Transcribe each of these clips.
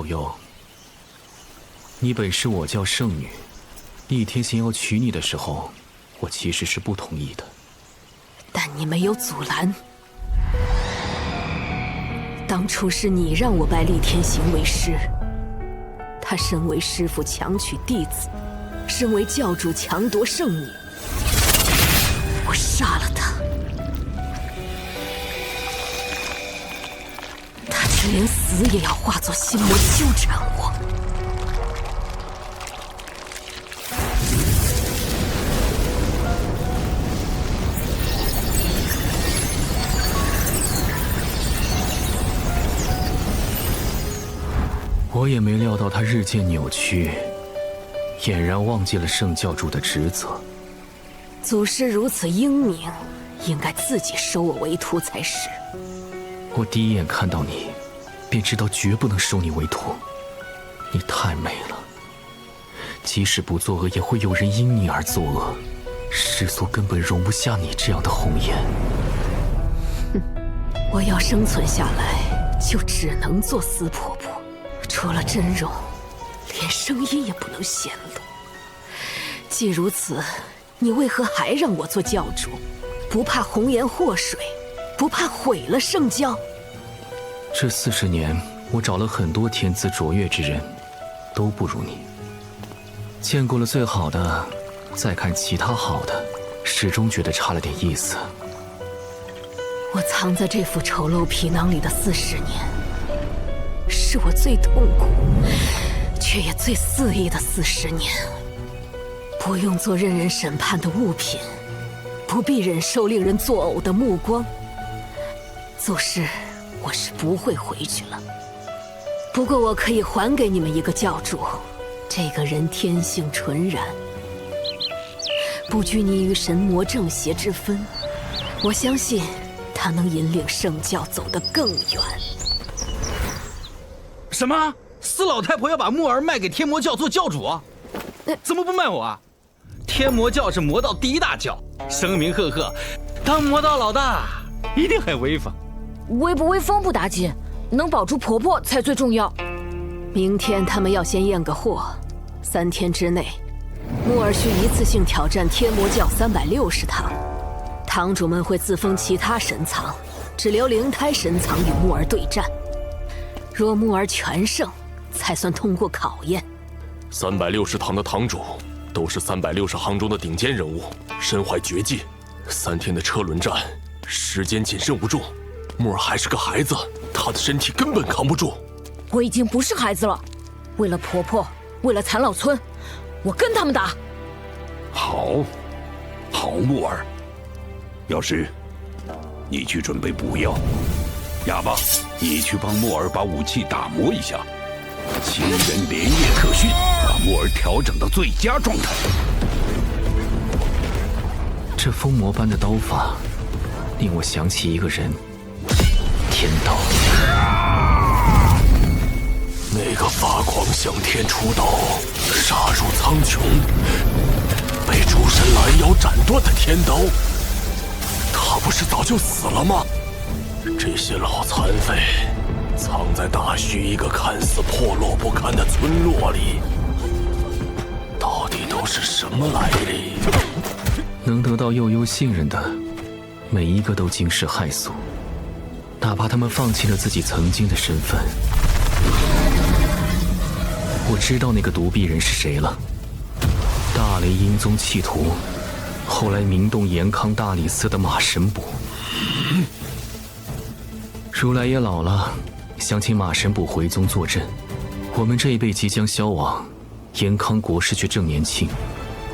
悠悠，你本是我教圣女，厉天行要娶你的时候，我其实是不同意的。但你没有阻拦。当初是你让我拜厉天行为师，他身为师父强娶弟子，身为教主强夺圣女，我杀了他。他却连死也要化作心魔纠缠我。我也没料到他日渐扭曲，俨然忘记了圣教主的职责。祖师如此英明，应该自己收我为徒才是。我第一眼看到你，便知道绝不能收你为徒。你太美了，即使不作恶，也会有人因你而作恶。世俗根本容不下你这样的红颜。哼，我要生存下来，就只能做死婆婆。除了真容，连声音也不能显露。既如此，你为何还让我做教主？不怕红颜祸水，不怕毁了圣教？这40年，我找了很多天资卓越之人，都不如你。见过了最好的，再看其他好的，始终觉得差了点意思。我藏在这副丑陋皮囊里的40年，是我最痛苦，却也最肆意的40年。不用做任人审判的物品，不必忍受令人作呕的目光。祖师，我是不会回去了。不过我可以还给你们一个教主，这个人天性纯然，不拘泥于神魔正邪之分。我相信他能引领圣教走得更远。什么？司老太婆要把木儿卖给天魔教做教主啊？怎么不卖我啊？天魔教是魔道第一大教，声名赫赫，当魔道老大一定很威风。威不威风不打紧，能保住婆婆才最重要。明天他们要先验个货，3天之内，木儿需一次性挑战天魔教360堂。堂主们会自封其他神藏，只留灵胎神藏与木儿对战。若木儿全胜，才算通过考验。360堂的堂主都是360行中的顶尖人物，身怀绝技。3天的车轮战，时间仅剩无重。木儿还是个孩子，她的身体根本扛不住。我已经不是孩子了，为了婆婆，为了残老村，我跟他们打。好，木儿，药师，你去准备补药。哑巴，你去帮木儿把武器打磨一下。7人连夜特训，把木儿调整到最佳状态。这疯魔般的刀法，令我想起一个人——天道。那个发狂向天出刀，杀入苍穹，被诸神拦腰斩断的天刀，他不是早就死了吗？这些老残废藏在大虚一个看似破落不堪的村落里，到底都是什么来历？能得到悠悠信任的，每一个都惊世骇俗，哪怕他们放弃了自己曾经的身份。我知道那个独臂人是谁了，大雷阴宗弃徒，后来名动延康大理寺的马神卜。如来也老了，想请马神卜回宗坐镇。我们这一辈即将消亡，延康国师却正年轻。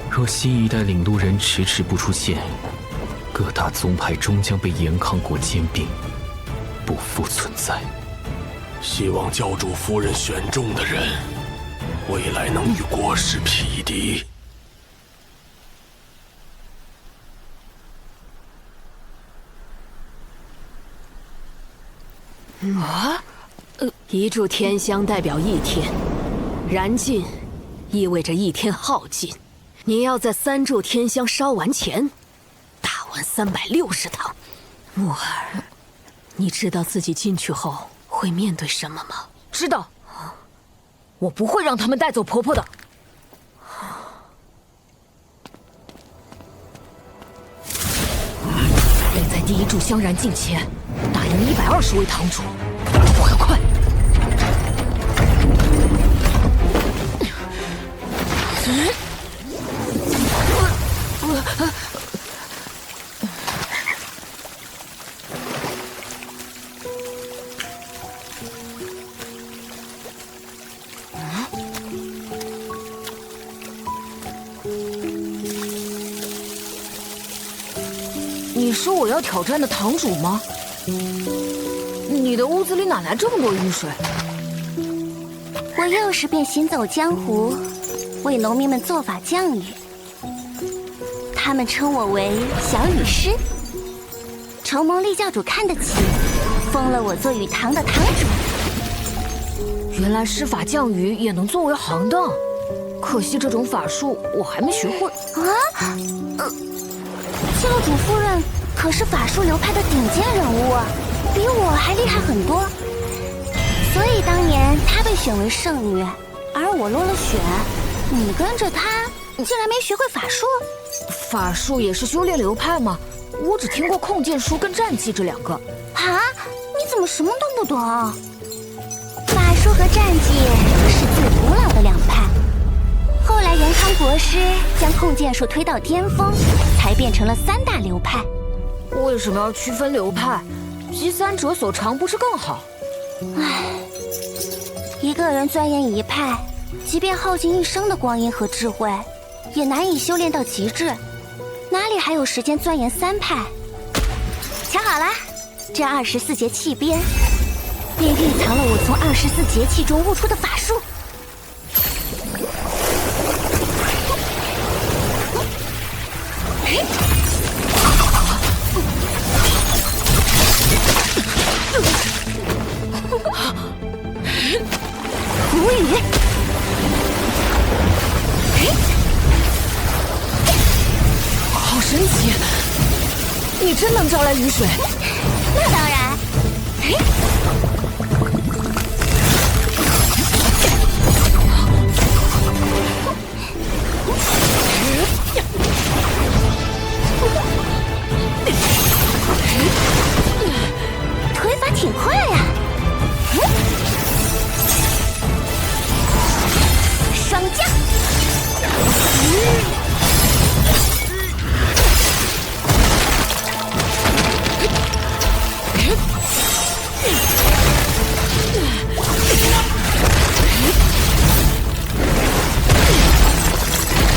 若新一代领路人迟迟不出现，各大宗派终将被延康国兼并，不复存在。希望教主夫人选中的人，未来能与国师匹敌。一炷天香代表1天，燃尽意味着1天耗尽。你要在3炷天香烧完前打完360堂。木儿，你知道自己进去后会面对什么吗？知道。我不会让他们带走婆婆的。得在第一炷香燃尽前打赢120位堂主，我要快！你是我要挑战的堂主吗？你的屋子里哪来这么多雨水？我幼时便行走江湖，为农民们做法降雨。他们称我为小雨师。承蒙厉教主看得起，封了我做雨堂的堂主。原来施法降雨也能作为行当，可惜这种法术我还没学会。啊？教主夫人可是法术流派的顶尖人物啊，比我还厉害很多。所以当年她被选为圣女，而我落了选。你跟着她，竟然没学会法术？法术也是修炼流派吗？我只听过控剑术跟战技这2个。啊？你怎么什么都不懂？法术和战技是最古老的2派。后来元康国师将控剑术推到巅峰，才变成了3大流派。为什么要区分流派？集3者所长不是更好？唉，一个人钻研一派，即便耗尽一生的光阴和智慧，也难以修炼到极致，哪里还有时间钻研3派？瞧好了，这24节气鞭便蕴藏了我从24节气中悟出的法术。无语。好神奇！你真能招来雨水？那当然。推法挺快呀！双降。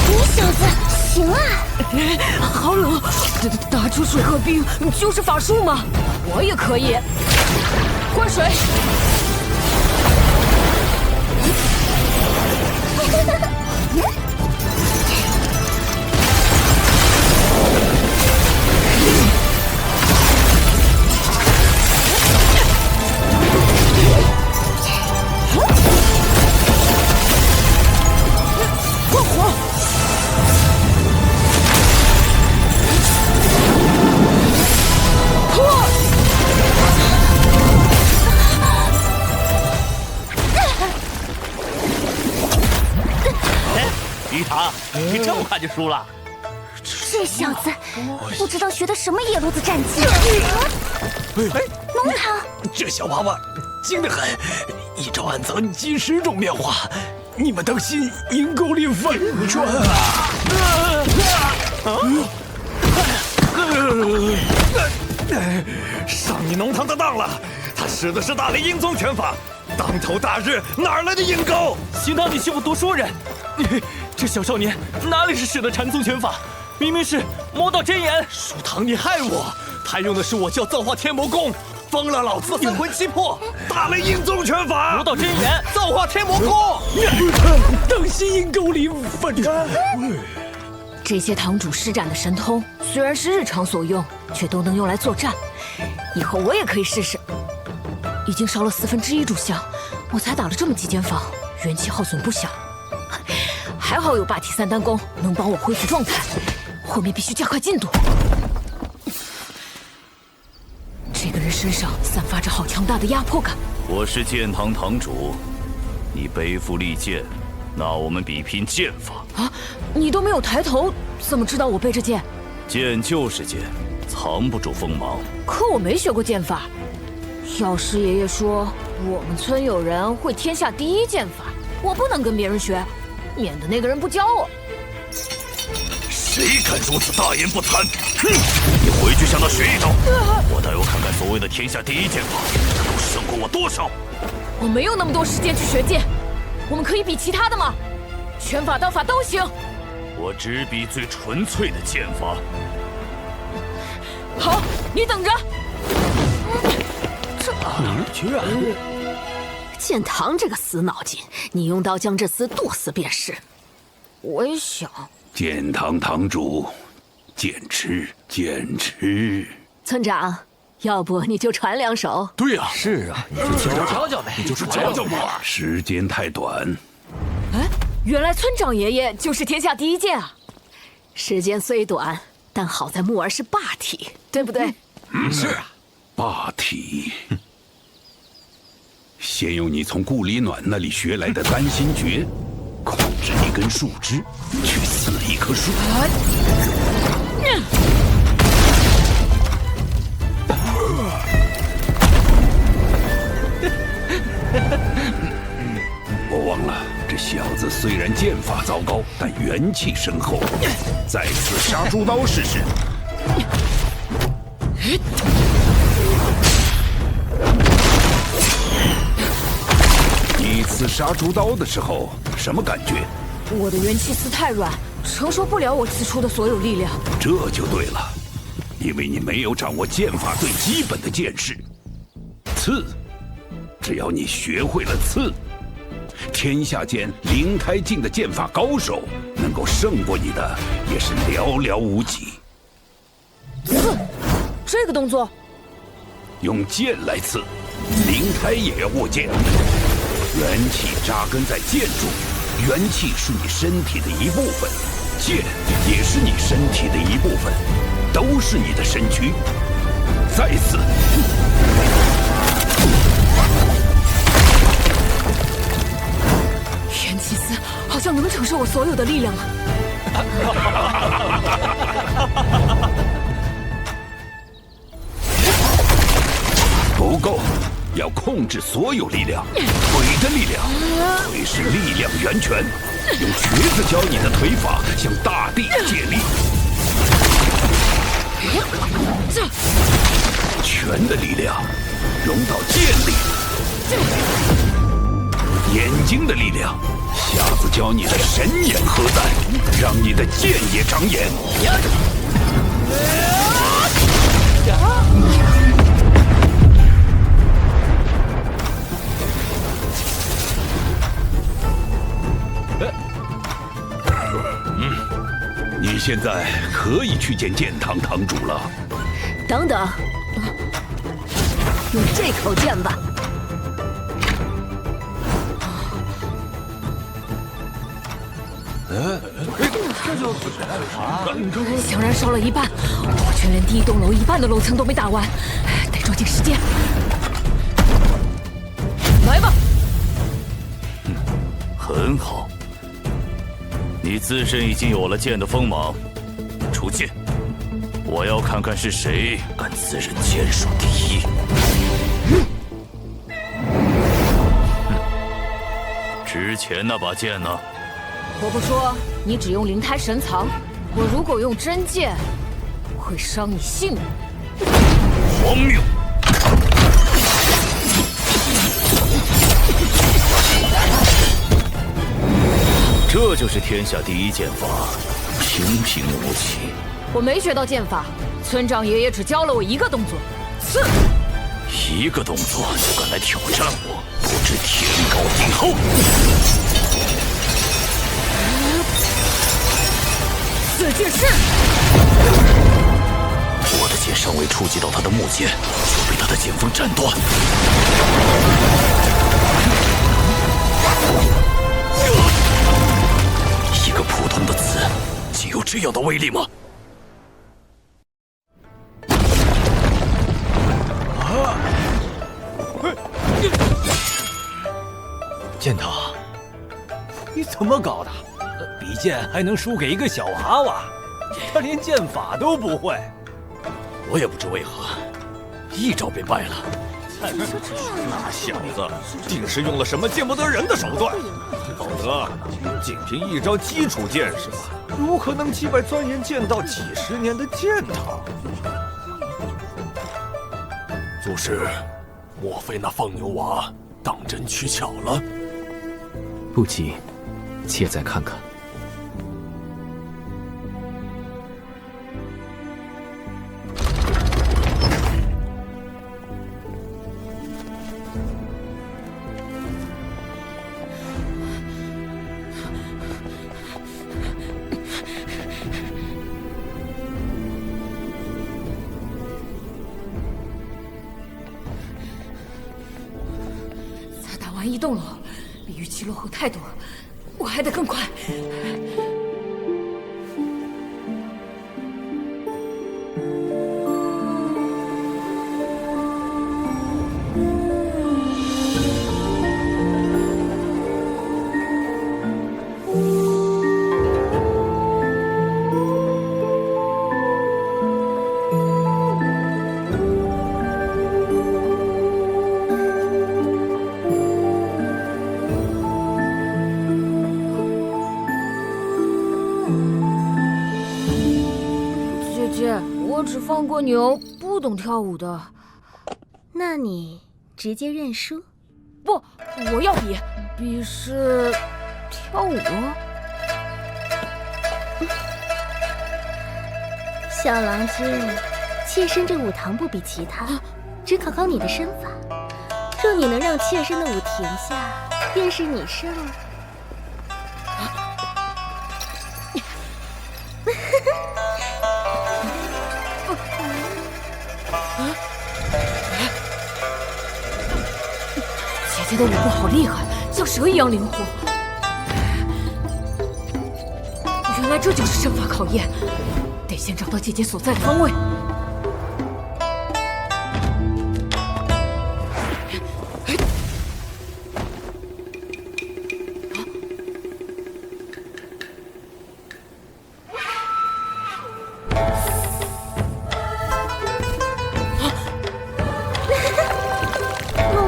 你小子行啊！好冷，打出水和冰就是法术吗？我也可以。灌水。灌火。鱼塘，你这么快就输了？这小子不知道学的什么野路子战技。农场，这小娃娃精得很，一招暗藏几10种变化，你们当心阴沟里翻船上你农堂的当了，他使的是大雷阴宗拳法，当头大日哪来的阴沟？行当你休不多说人，这小少年哪里是使的禅宗拳法，明明是魔道真眼。书堂，你害我！他用的是我教造化天魔功，封了老子3魂7魄。大雷阴宗拳法，魔道真眼，造化天魔功。当心阴沟里翻船。这些堂主施展的神通，虽然是日常所用，却都能用来作战。以后我也可以试试。已经烧了1/4炷香，我才打了这么几间房，元气耗损不小。还好有霸体3丹功能帮我恢复状态，后面必须加快进度。这个人身上散发着好强大的压迫感。我是剑堂堂主，你背负利剑，那我们比拼剑法。啊，你都没有抬头，怎么知道我背着剑？剑就是剑，藏不住锋芒。可我没学过剑法。药师爷爷说，我们村有人会天下第一剑法，我不能跟别人学，免得那个人不教我。谁敢如此大言不惭？哼！你回去向他学一招，我倒要看看所谓的天下第一剑法能够胜过我多少。我没有那么多时间去学剑，我们可以比其他的吗？拳法、刀法都行。我只比最纯粹的剑法。好，你等着。居然！建堂这个死脑筋，你用刀将这厮剁死便是。我也想。建堂堂主，剑痴，剑痴。村长，要不你就传2手？对呀，是啊，你就教教呗，你就是教教我。时间太短。哎，原来村长爷爷就是天下第一剑啊！时间虽短，但好在木儿是霸体，对不对？是啊，霸体。先用你从顾里暖那里学来的丹心诀，控制一根树枝，去刺一棵树。我忘了，这小子虽然剑法糟糕，但元气深厚。再次杀猪刀试试。第一次杀猪刀的时候，什么感觉？我的元气丝太软，承受不了我刺出的所有力量。这就对了，因为你没有掌握剑法最基本的剑式刺。只要你学会了刺，天下间灵胎境的剑法高手能够胜过你的也是寥寥无几。刺，这个动作，用剑来刺，灵胎也要握剑。元气扎根在剑中，元气是你身体的一部分，剑也是你身体的一部分，都是你的身躯。再次，元气丝好像能承受我所有的力量啊！不够，要控制所有力量。腿的力量，腿是力量源泉，用瘸子教你的腿法向大地借力。拳的力量融到剑里，眼睛的力量，瞎子教你的神眼何在，让你的剑也长眼。你现在可以去见剑堂堂主了。等等，用这口剑吧。香燃烧了一半，我却连第1栋楼一半的楼层都没打完，得抓紧时间。来吧。很好，你自身已经有了剑的锋芒，出剑！我要看看是谁敢自认剑术第一。之前那把剑呢？婆婆说你只用灵胎神藏，我如果用真剑，会伤你性命。荒谬！这就是天下第一剑法，平平无奇。我没学到剑法，村长爷爷只教了我一个动作，刺。一个动作就敢来挑战我，不知天高地厚！四句式。我的剑尚未触及到他的木剑，就被他的剑锋斩断。一个普通的刺，竟有这样的威力吗？剑堂。你怎么搞的？比剑还能输给一个小娃娃？他连剑法都不会。我也不知为何，一招便败了。那小子定是用了什么见不得人的手段，否则仅凭一招基础剑士法，如何能击败钻研剑道几十年的剑堂？祖师，莫非那放牛娃当真取巧了？不急，且再看看。一栋楼比预期落后太多，我还得更快。只放过牛，不懂跳舞的。那你直接认输？不，我要比是跳舞。小郎君，妾身这舞堂不比其他，只考考你的身法。若你能让妾身的舞停下，便是你胜。姐姐的舞步好厉害，像蛇一样灵活。原来这就是身法考验，得先找到姐姐所在的方位。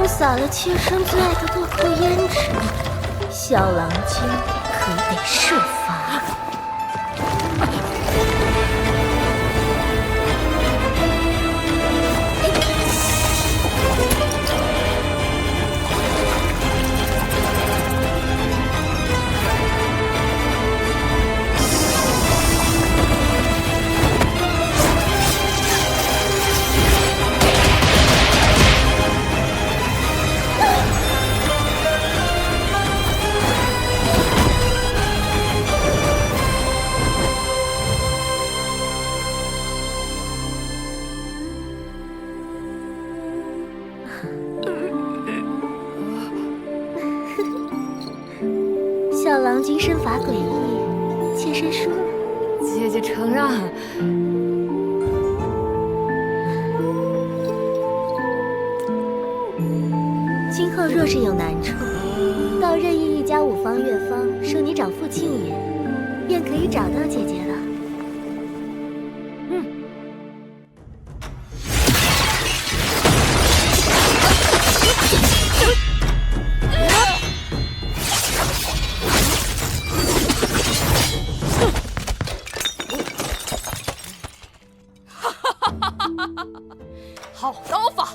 撒了妾身最爱的多口胭脂，小郎君可得设法。小郎君身法诡异，妾身输了。姐姐承让。今后若是有难处，到任意一家五方乐坊收你长父庆爷，便可以找到姐姐了。好刀法，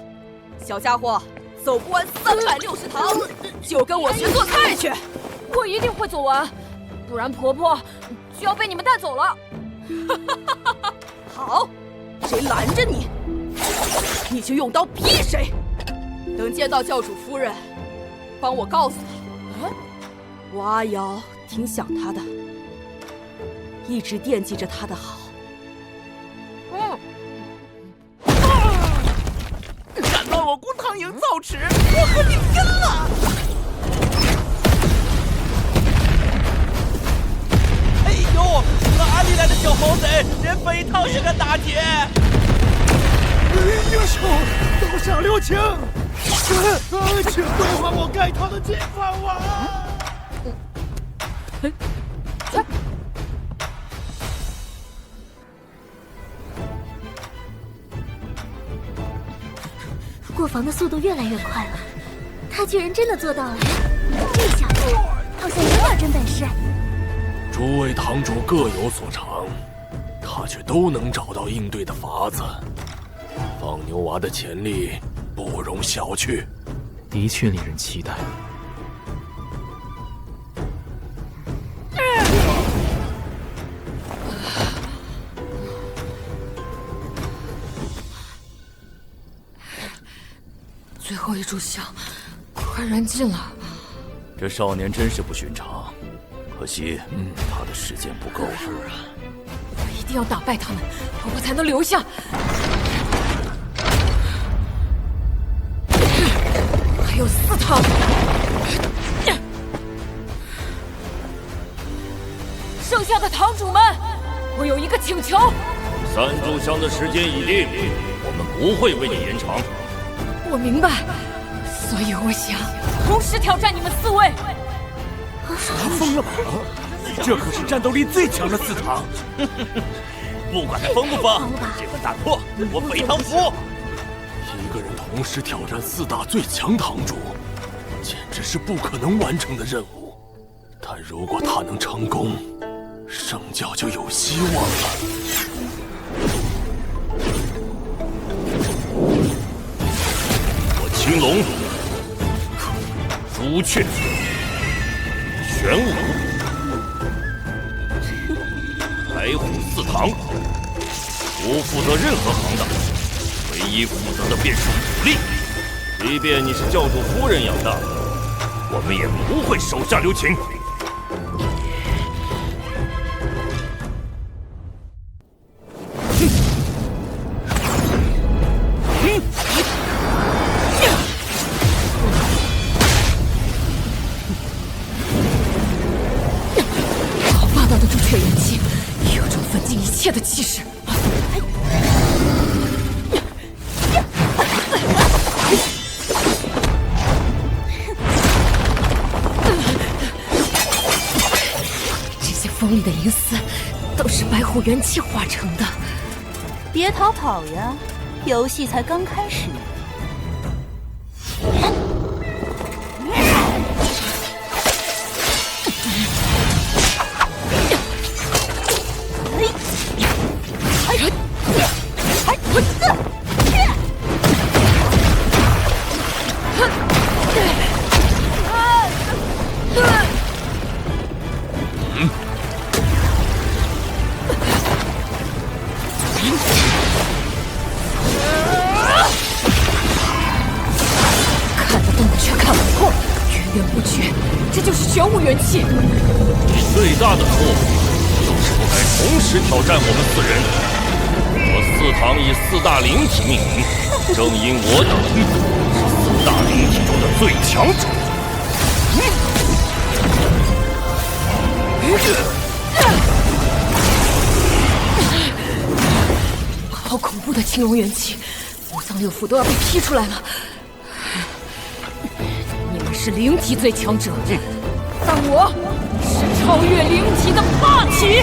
小家伙，走不完360堂，就跟我学做菜去。我一定会走完，不然婆婆就要被你们带走了。好，谁拦着你，你就用刀劈谁。等见到教主夫人，帮我告诉她，我阿瑶挺想她的，一直惦记着她的好。敢乱我姑汤营造耻，我和你拼了！哎呦，哪里来的小猴贼，连飞汤也敢打劫！英雄，刀下留情！请归还我该逃的金饭碗！过防的速度越来越快了，他居然真的做到了。这小子好像有点真本事。诸位堂主各有所长，他却都能找到应对的法子。放牛娃的潜力不容小觑，的确令人期待。最后一炷香快燃尽了。这少年真是不寻常，可惜，他的时间不够了。我一定要打败他们，我才能留下。还有4趟。剩下的堂主们，我有一个请求。3炷香的时间已定，我们不会为你延长。我明白，所以我想同时挑战你们4位。他疯了吧？这可是战斗力最强的4堂。不管他疯不疯，这份大破我北堂服。一个人同时挑战4大最强堂主，简直是不可能完成的任务。但如果他能成功，圣教就有希望了。青龙、朱雀、玄武、白虎4堂，不负责任何行当，唯一负责的便是武力。即便你是教主夫人养大的，我们也不会手下留情。的气势。这些锋利的银丝都是白虎元气化成的。别逃跑呀，游戏才刚开始。元气，最大的错误就是不该同时挑战我们4人。我4堂以4大灵体命名，正因我等是4大灵体中的最强者。好恐怖的青龙元气，5脏6腑都要被劈出来了。你们是灵体最强者。但我是超越灵体的霸气！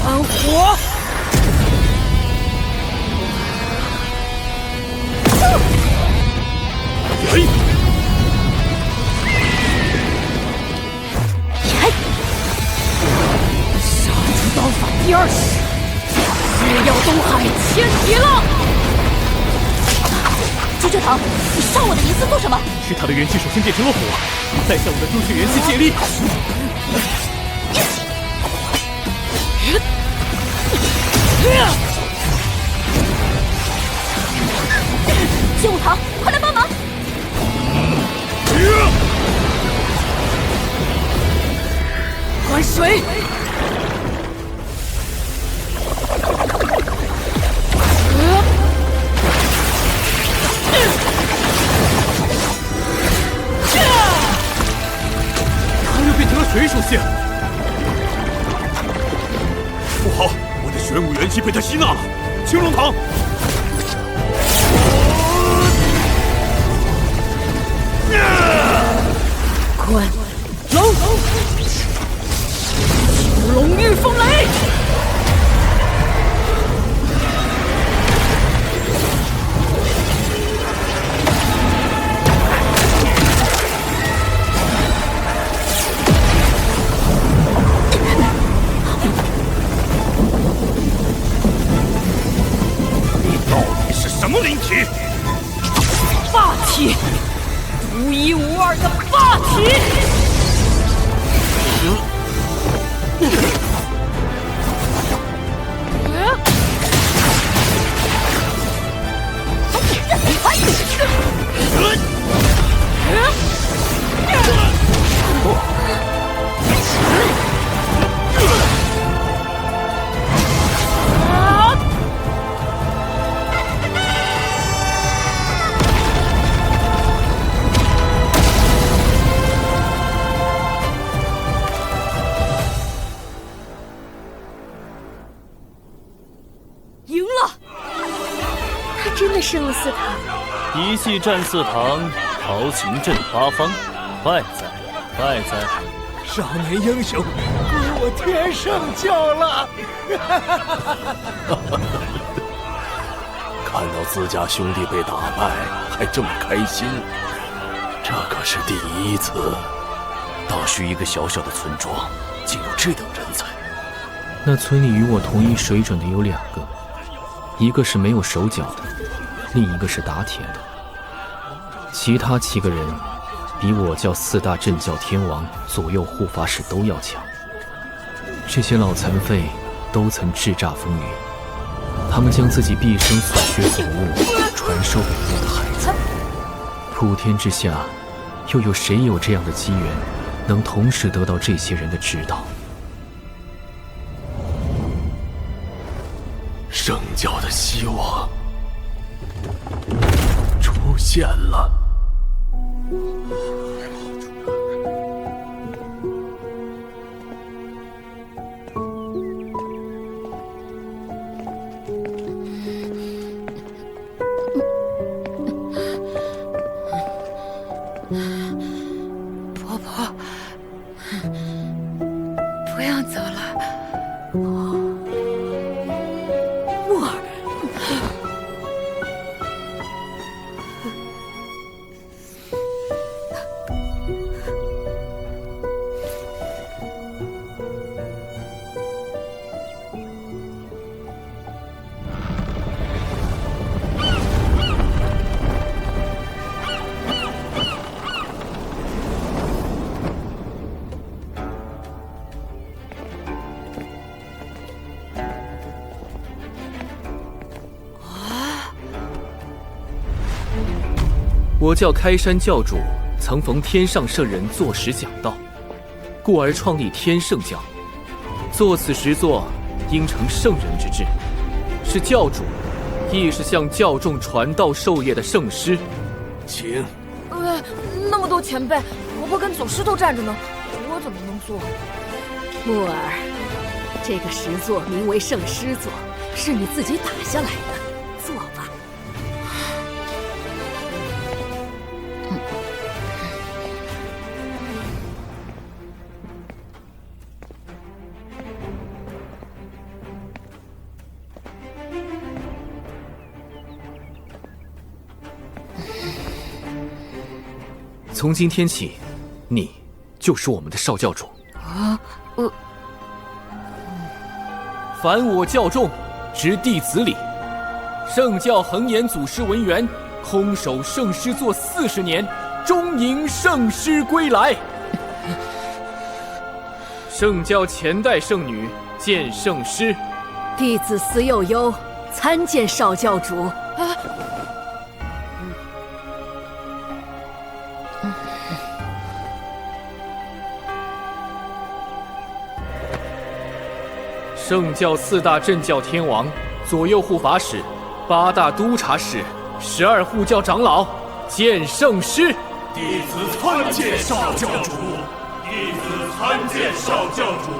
安火！杀猪刀法第2式，月耀东海千体浪。朱雀堂，你烧我的银丝做什么？是他的元气首先变成了火，再向我的朱雀元气借力。玄武堂，快来帮忙！关水！水属性，不好！我的玄武元气被他吸纳了。青龙堂，坤，走！九龙御风雷！什么灵体？霸体，独一无二的霸体！胜了四堂，一骑战四堂，豪情震八方，快哉快哉！少年英雄，归我天圣教了！看到自家兄弟被打败，还这么开心，这可是第一次。大徐一个小小的村庄，竟有这等人才。那村里与我同一水准的有2个，一个是没有手脚的，另一个是打铁的。其他7个人比我叫4大镇教天王、左右护法使都要强。这些老残废都曾叱咤风云，他们将自己毕生所学所悟传授给我的孩子。普天之下，又有谁有这样的机缘，能同时得到这些人的指导？圣教的希望出现了。婆婆，不要走了。木儿，我教开山教主曾逢天上圣人坐时讲道，故而创立天圣教。作此实作，应承圣人之志，是教主，亦是向教众传道授业的圣师。请。那么多前辈，婆婆跟祖师都站着呢，我怎么能做？木儿，这个实作名为圣师作，是你自己打下来的，做吧。从今天起，你就是我们的少教主。凡我教众，执弟子礼。圣教恒言祖师文元，空守圣师座40年，终迎圣师归来。圣教前代圣女见圣师，弟子司幼悠参见少教主。圣教4大镇教天王、左右护法使、8大督察使、12护教长老见圣师。弟子参见少教主。弟子参见少教主。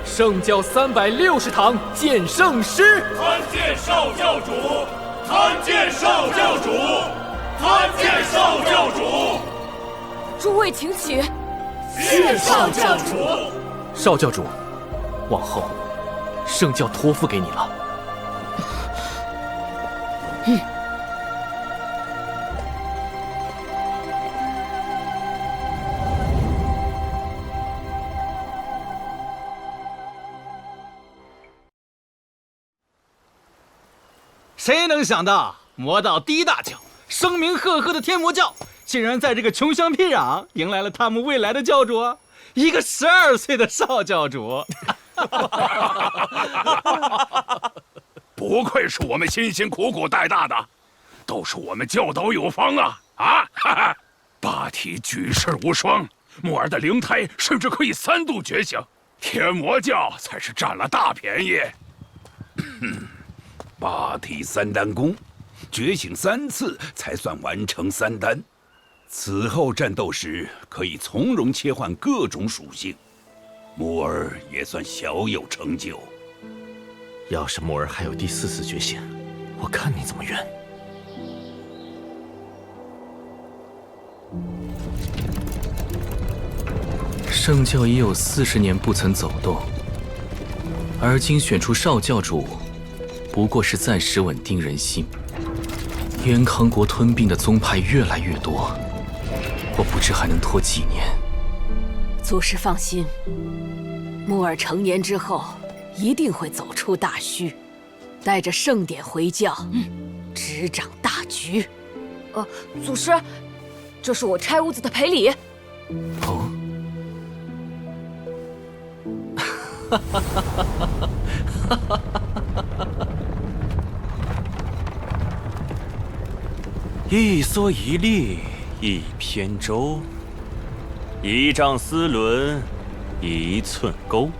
圣教360堂见圣师。参见少教主。参见少教主。参见少教主。诸位请起，是少教主。少教主，往后圣教托付给你了。谁能想到魔道第一大教声名赫赫的天魔教，竟然在这个穷乡僻壤迎来了他们未来的教主，一个12岁的少教主。不愧是我们辛辛苦苦带大的，都是我们教导有方啊！啊，霸体举世无双，木儿的灵胎甚至可以3度觉醒，天魔教才是占了大便宜。霸体3丹功，觉醒3次才算完成3丹。此后战斗时可以从容切换各种属性，木儿也算小有成就。要是木儿还有第4次觉醒，我看你怎么圆。圣教已有40年不曾走动，而今选出少教主，不过是暂时稳定人心。燕康国吞并的宗派越来越多，我不知还能拖几年。祖师放心，木儿成年之后一定会走出大虚，带着圣典回教，执掌大局。祖师，这是我拆屋子的赔礼。哦。一蓑一笠一扁舟，一丈丝纶一寸钩，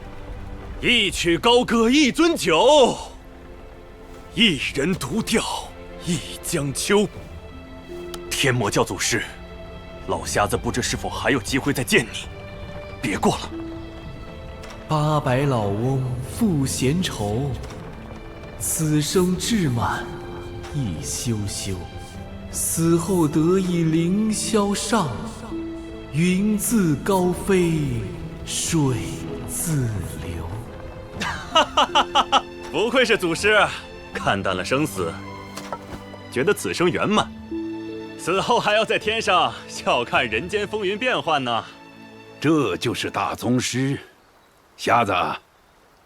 一曲高歌一樽酒，一人独钓一江秋。天魔教祖师，老瞎子不知是否还有机会再见你，别过了。800老翁负闲愁，此生志满亦修修。死后得以凌霄上，云自高飞，水自流。不愧是祖师，看淡了生死，觉得此生圆满，死后还要在天上笑看人间风云变幻呢。这就是大宗师。瞎子，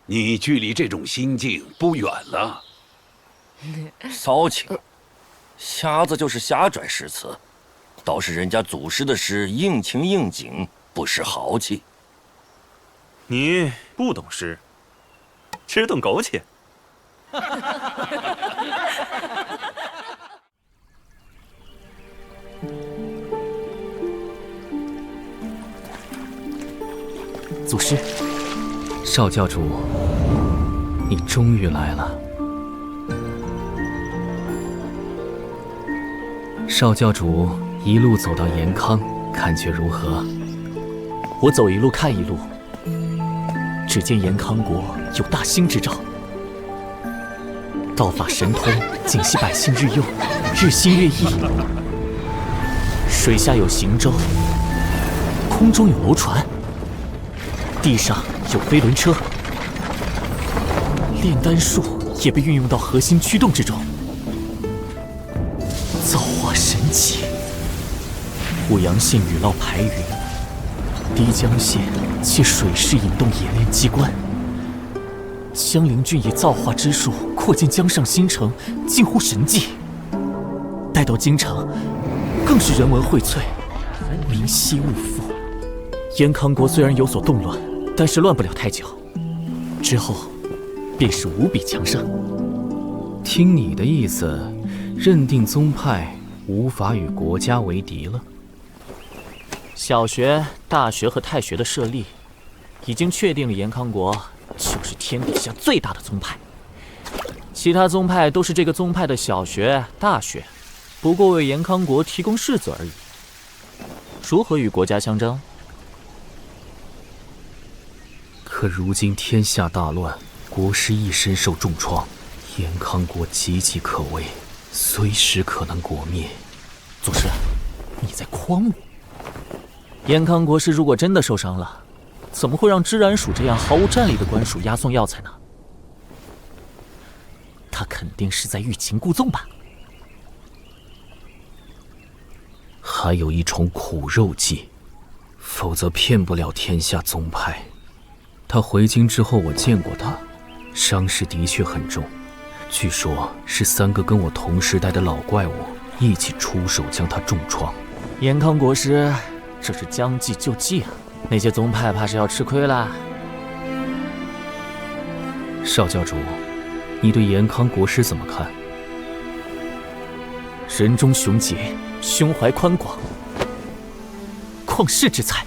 你距离这种心境不远了。骚情，瞎子就是瞎拽诗词，倒是人家祖师的诗应情应景，不失豪气。你不懂诗，只懂苟且。祖师，少教主，你终于来了。少教主一路走到延康，感觉如何？我走一路看一路。只见延康国有大兴之兆，道法神通，锦系百姓日用，日新月异。水下有行舟，空中有楼船，地上有飞轮车，炼丹术也被运用到核心驱动之中。造化神奇！滹阳县雨涝排云，漓江县借水势引动冶炼机关，江陵郡以造化之术扩建江上新城，近乎神迹。待到京城，更是人文荟萃，民息物富。延康国虽然有所动乱，但是乱不了太久，之后便是无比强盛。听你的意思，认定宗派无法与国家为敌了。小学、大学和太学的设立，已经确定了延康国就是天底下最大的宗派。其他宗派都是这个宗派的小学、大学，不过为延康国提供士子而已。如何与国家相争？可如今天下大乱，国师亦身受重创，延康国岌岌可危，随时可能国灭。祖师，你在诓我？延康国师如果真的受伤了，怎么会让芝然署这样毫无战力的官署押送药材呢？他肯定是在欲擒故纵吧。还有一种苦肉计，否则骗不了天下宗派。他回京之后，我见过他，伤势的确很重，据说是3个跟我同时代的老怪物一起出手将他重创。延康国师，这是将计就计啊！那些宗派怕是要吃亏了。少教主，你对延康国师怎么看？人中雄杰，胸怀宽广，旷世之才。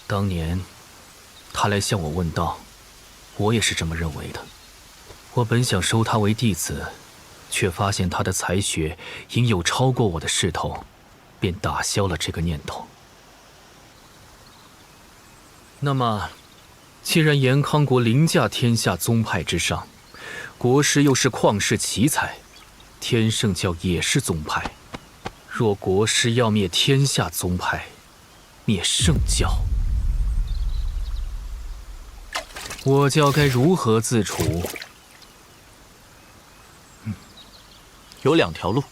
当年他来向我问道，我也是这么认为的。我本想收他为弟子，却发现他的才学应有超过我的势头，便打消了这个念头。那么，既然延康国凌驾天下宗派之上，国师又是旷世奇才，天圣教也是宗派，若国师要灭天下宗派，灭圣教，我教该如何自处？有2条路，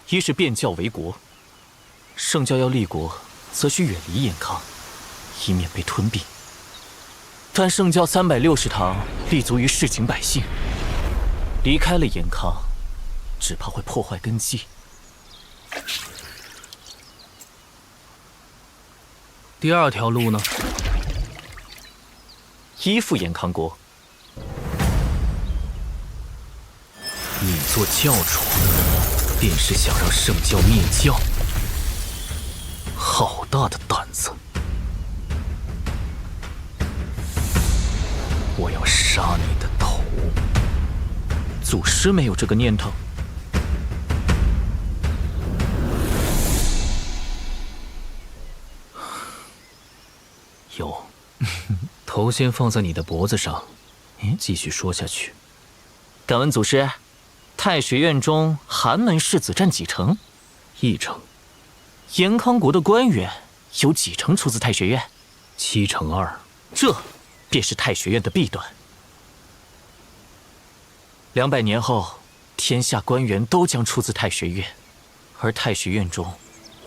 一是变教为国，圣教要立国，则需远离延康，以免被吞并。但圣教360堂立足于市井百姓，离开了延康，只怕会破坏根基。第2条路呢？依附延康国。你做教主，便是想让圣教灭教？好大的胆子！我要杀你的头！祖师没有这个念头。有，头先放在你的脖子上，继续说下去。敢问祖师，太学院中寒门士子占几成？1成。延康国的官员有几成出自太学院？7成2。这便是太学院的弊端。200年后，天下官员都将出自太学院，而太学院中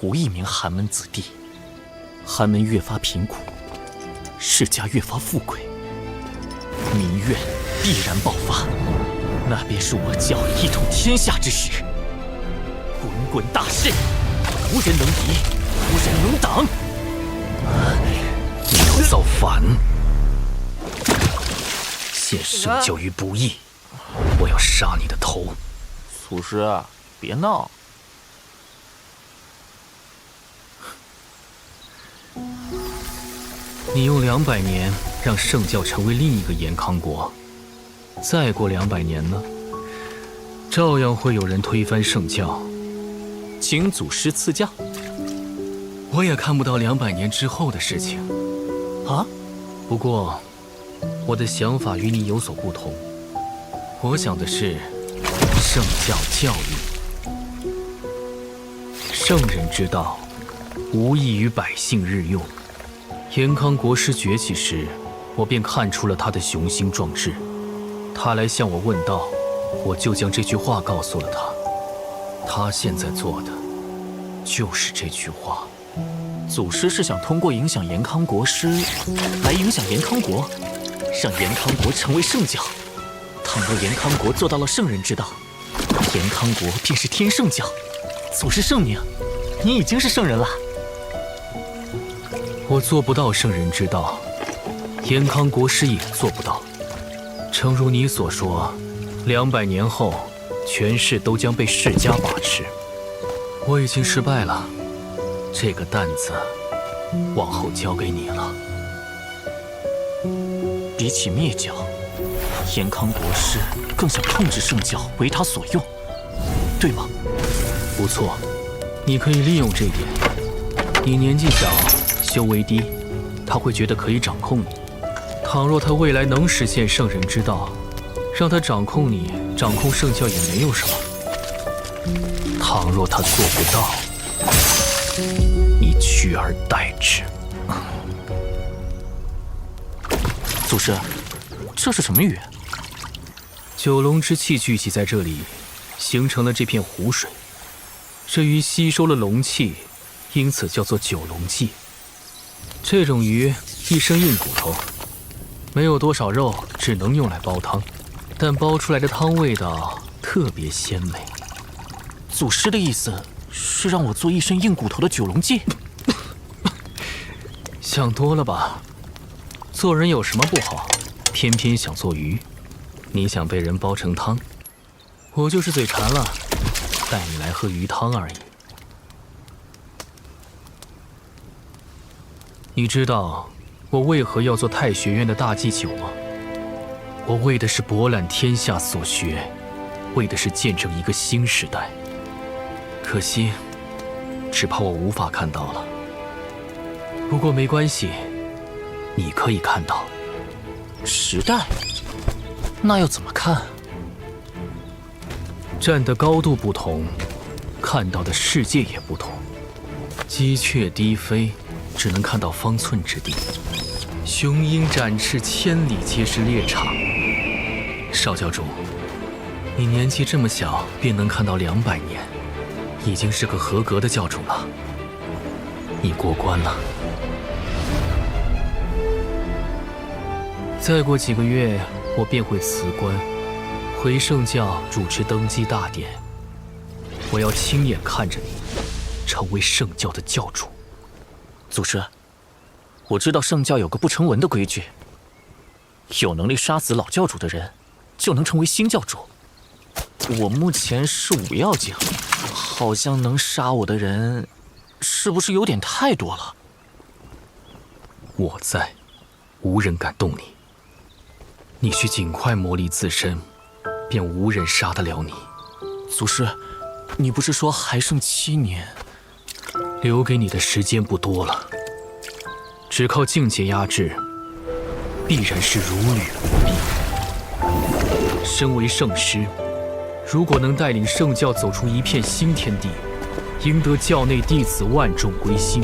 无一名寒门子弟。寒门越发贫苦，世家越发富贵，民怨必然爆发，那便是我教一统天下之时。滚滚大势，无人能敌，无人能挡。你要造反，陷圣教于不义，我要杀你的头！祖师，别闹。你用200年让圣教成为另一个延康国，再过200年呢，照样会有人推翻圣教。请祖师赐教。我也看不到200年之后的事情啊。不过，我的想法与你有所不同。我想的是圣教教育，圣人之道，无异于百姓日用。延康国师崛起时，我便看出了他的雄心壮志。他来向我问道，我就将这句话告诉了他。他现在做的就是这句话。祖师是想通过影响延康国师，来影响延康国，让延康国成为圣教。倘若延康国做到了圣人之道，延康国便是天圣教。祖师圣明，你已经是圣人了。我做不到圣人之道，延康国师也做不到。诚如你所说，200年后，权势都将被世家把持。我已经失败了，这个担子，往后交给你了。比起灭教，延康国师更想控制圣教，为他所用，对吗？不错，你可以利用这点。你年纪小，修为低，他会觉得可以掌控你。倘若他未来能实现圣人之道，让他掌控你，掌控圣教也没有什么。倘若他做不到，你取而代之。祖师，这是什么鱼？九龙之气聚集在这里，形成了这片湖水。这鱼吸收了龙气，因此叫做九龙记。这种鱼一身硬骨头，没有多少肉，只能用来煲汤，但煲出来的汤味道特别鲜美。祖师的意思是让我做一身硬骨头的九龙记？想多了吧？做人有什么不好？偏偏想做鱼。你想被人煲成汤，我就是嘴馋了，带你来喝鱼汤而已。你知道我为何要做太学院的大祭酒吗？我为的是博览天下所学，为的是见证一个新时代。可惜，只怕我无法看到了。不过没关系，你可以看到。时代？那要怎么看？站的高度不同，看到的世界也不同。鸡雀低飞，只能看到方寸之地；雄鹰展翅，千里皆是猎场。少教主，你年纪这么小，便能看到200年，已经是个合格的教主了。你过关了。再过几个月，我便会辞官，回圣教主持登基大典。我要亲眼看着你成为圣教的教主。祖师，我知道圣教有个不成文的规矩，有能力杀死老教主的人，就能成为新教主。我目前是5要境，好像能杀我的人，是不是有点太多了？我在，无人敢动你。你需尽快磨砺自身，便无人杀得了你。祖师，你不是说还剩7年？留给你的时间不多了，只靠境界压制，必然是如履薄冰。身为圣师，如果能带领圣教走出一片新天地，赢得教内弟子万众归心，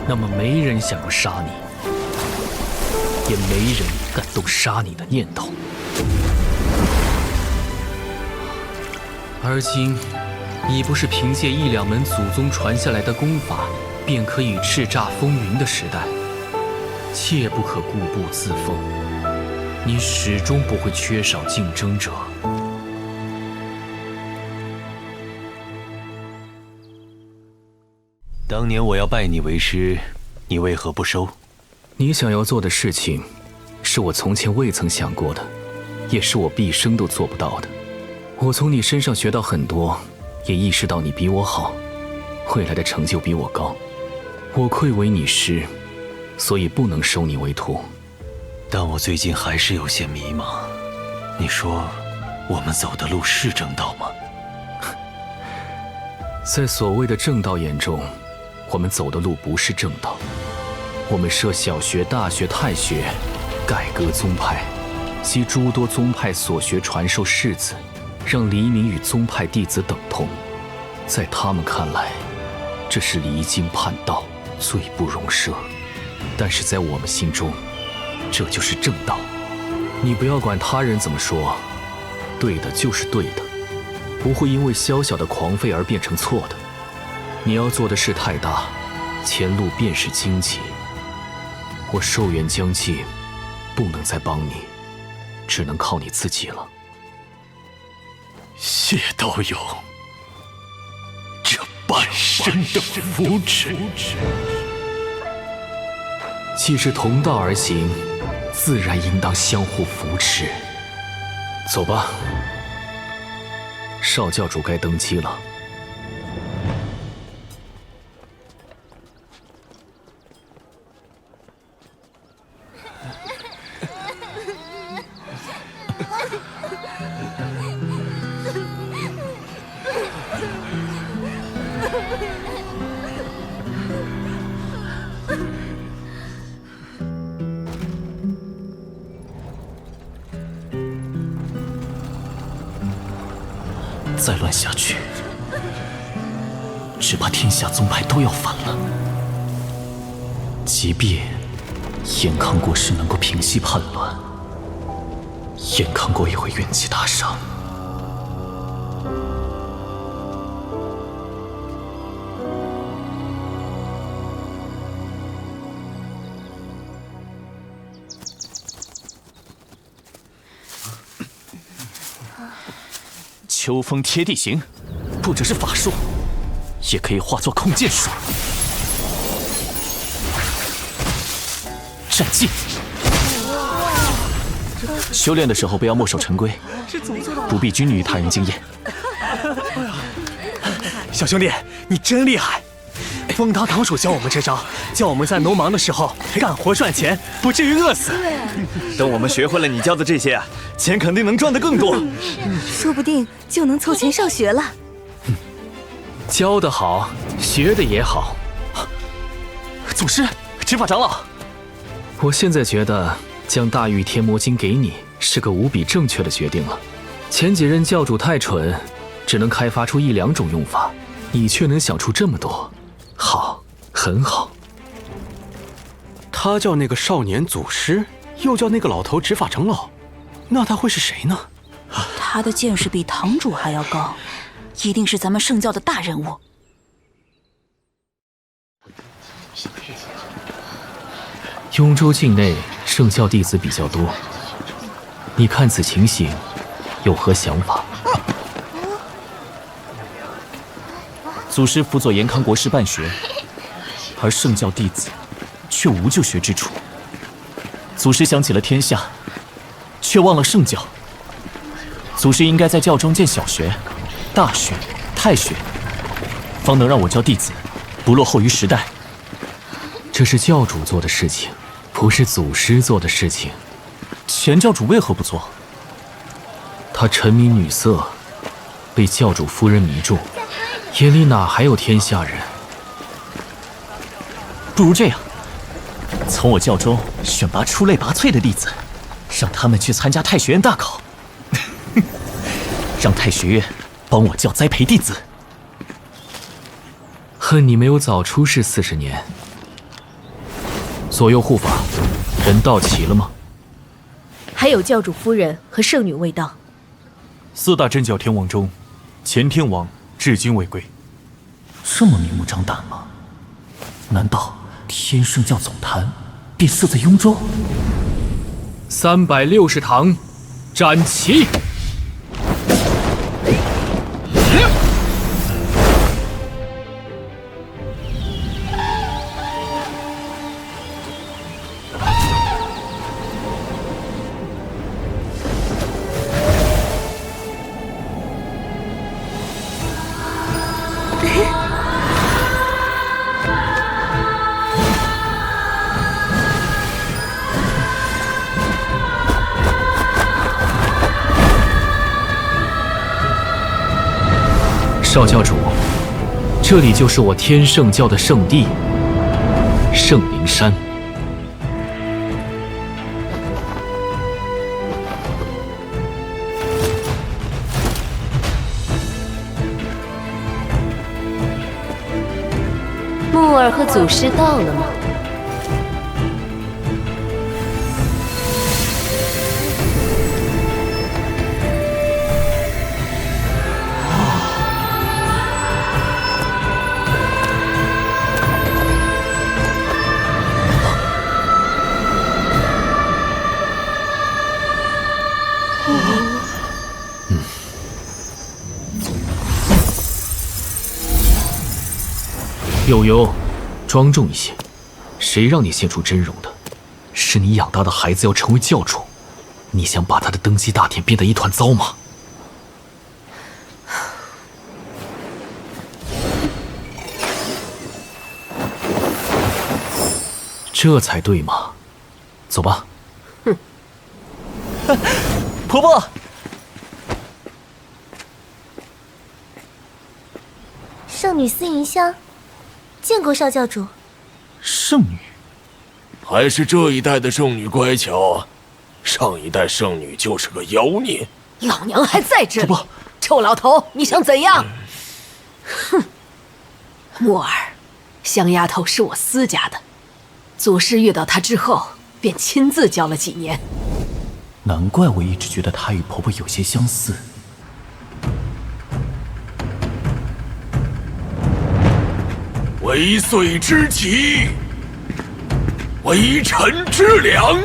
那么没人想要杀你，也没人敢动杀你的念头。而今，已不是凭借1-2门祖宗传下来的功法便可以叱咤风云的时代，切不可固步自封。你始终不会缺少竞争者。当年我要拜你为师，你为何不收？你想要做的事情，是我从前未曾想过的，也是我毕生都做不到的。我从你身上学到很多，也意识到你比我好，未来的成就比我高。我愧为你师，所以不能收你为徒。但我最近还是有些迷茫。你说，我们走的路是正道吗？在所谓的正道眼中，我们走的路不是正道。我们设小学、大学、太学，改革宗派，悉诸多宗派所学传授士子，让黎民与宗派弟子等同。在他们看来，这是离经叛道，罪不容赦。但是在我们心中，这就是正道。你不要管他人怎么说，对的就是对的，不会因为小小的狂吠而变成错的。你要做的事太大，前路便是荆棘。我寿元将近，不能再帮你，只能靠你自己了。谢道友，这半生的扶持。既是同道而行，自然应当相互扶持。走吧，少教主该登基了。再乱下去，只怕天下宗派都要反了。即便延康国师能够平息叛乱，延康国也会元气大伤。秋风贴地形，不只是法术，也可以化作控剑术。战技，修炼的时候不要墨守成规，不必拘泥于他人经验。小兄弟，你真厉害！风堂堂主教我们这招，叫我们在农忙的时候干活赚钱，不至于饿死。等我们学会了你教的这些啊，钱肯定能赚得更多。说不定就能凑钱上学了。教得好，学得也好。祖师，执法长老，我现在觉得将大玉天魔经给你是个无比正确的决定了。前几任教主太蠢，只能开发出1、2种用法，你却能想出这么多，好，很好。他叫那个少年祖师，又叫那个老头执法长老，那他会是谁呢？他的见识比堂主还要高，一定是咱们圣教的大人物。雍州境内圣教弟子比较多，你看此情形，有何想法？祖师辅佐延康国师办学，而圣教弟子却无就学之处。祖师想起了天下，却忘了圣教。祖师应该在教中建小学、大学、太学，方能让我教弟子不落后于时代。这是教主做的事情，不是祖师做的事情。前教主为何不做？他沉迷女色，被教主夫人迷住，眼里哪还有天下人？不如这样，从我教中选拔出类拔萃的弟子，让他们去参加太学院大考，让太学院帮我教栽培弟子。恨你没有早出世40年。左右护法，人到齐了吗？还有教主夫人和圣女未到。4大真教天王中，前天王至今未归。这么明目张胆吗？难道天圣教总坛便设在雍州？360堂，展旗！少教主，这里就是我天圣教的圣地——圣灵山。木儿和祖师到了吗？悠悠，庄重一些。谁让你现出真容的？是你养大的孩子要成为教主，你想把他的登基大典变得一团糟吗？这才对嘛！走吧。哼，婆婆。圣女司银香，见过少教主。圣女，还是这一代的圣女乖巧，上一代圣女就是个妖孽。老娘还在这里，臭老头，你想怎样？哼！木儿，香丫头是我私家的，祖师遇到她之后，便亲自教了几年。难怪我一直觉得她与婆婆有些相似。为岁之吉，为臣之良，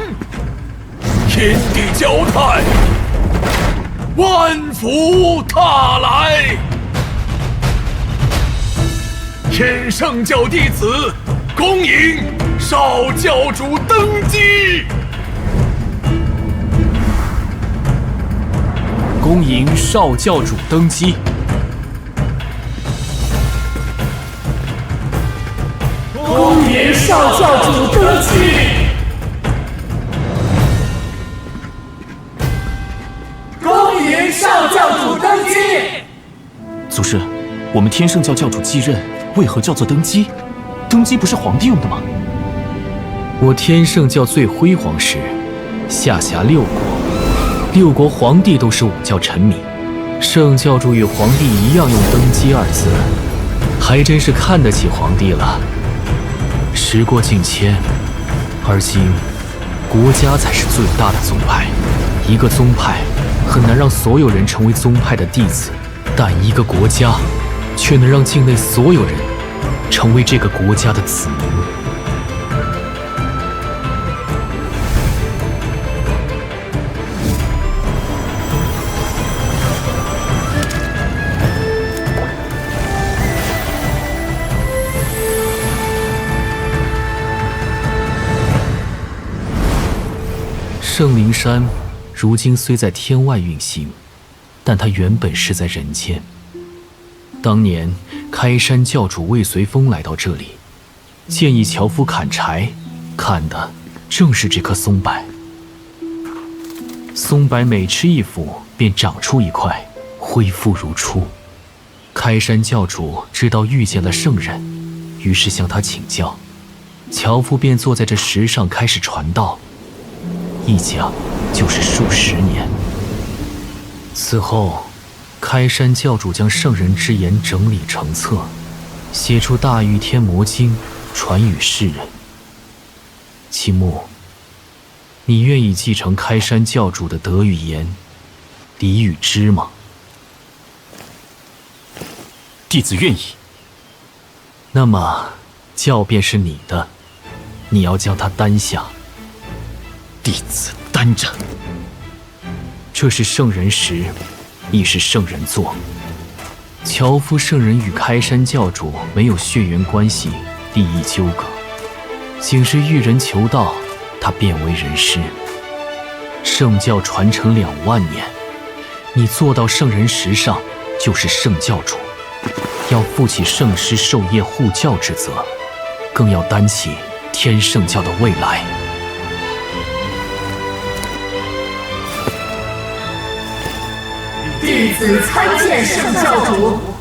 天地交泰，万福踏来。天圣教弟子恭迎少教主登基。恭迎少教主登基。恭迎少教主登基。恭迎少教主登基。祖师，我们天圣教教主继任，为何叫做登基？登基不是皇帝用的吗？我天圣教最辉煌时，下辖6国，6国皇帝都是武教臣民，圣教主与皇帝一样用登基2字，还真是看得起皇帝了。时过境迁，而今国家才是最大的宗派。一个宗派很难让所有人成为宗派的弟子，但一个国家却能让境内所有人成为这个国家的子民。圣灵山如今虽在天外运行，但它原本是在人间。当年开山教主魏随风来到这里，建议樵夫砍柴，砍的正是这棵松柏。松柏每吃一斧，便长出一块，恢复如初。开山教主知道遇见了圣人，于是向他请教，樵夫便坐在这石上开始传道。一讲就是数10年。此后，开山教主将圣人之言整理成册，写出《大御天魔经》，传与世人。秦牧，你愿意继承开山教主的德与言，礼与知吗？弟子愿意。那么，教便是你的，你要将它担下。弟子担着。这是圣人石，亦是圣人座。樵夫圣人与开山教主没有血缘关系、利益纠葛，仅是遇人求道，他便为人师。圣教传承2万年，你坐到圣人石上，就是圣教主，要负起圣师授业护教之责，更要担起天圣教的未来。弟子参见圣教主。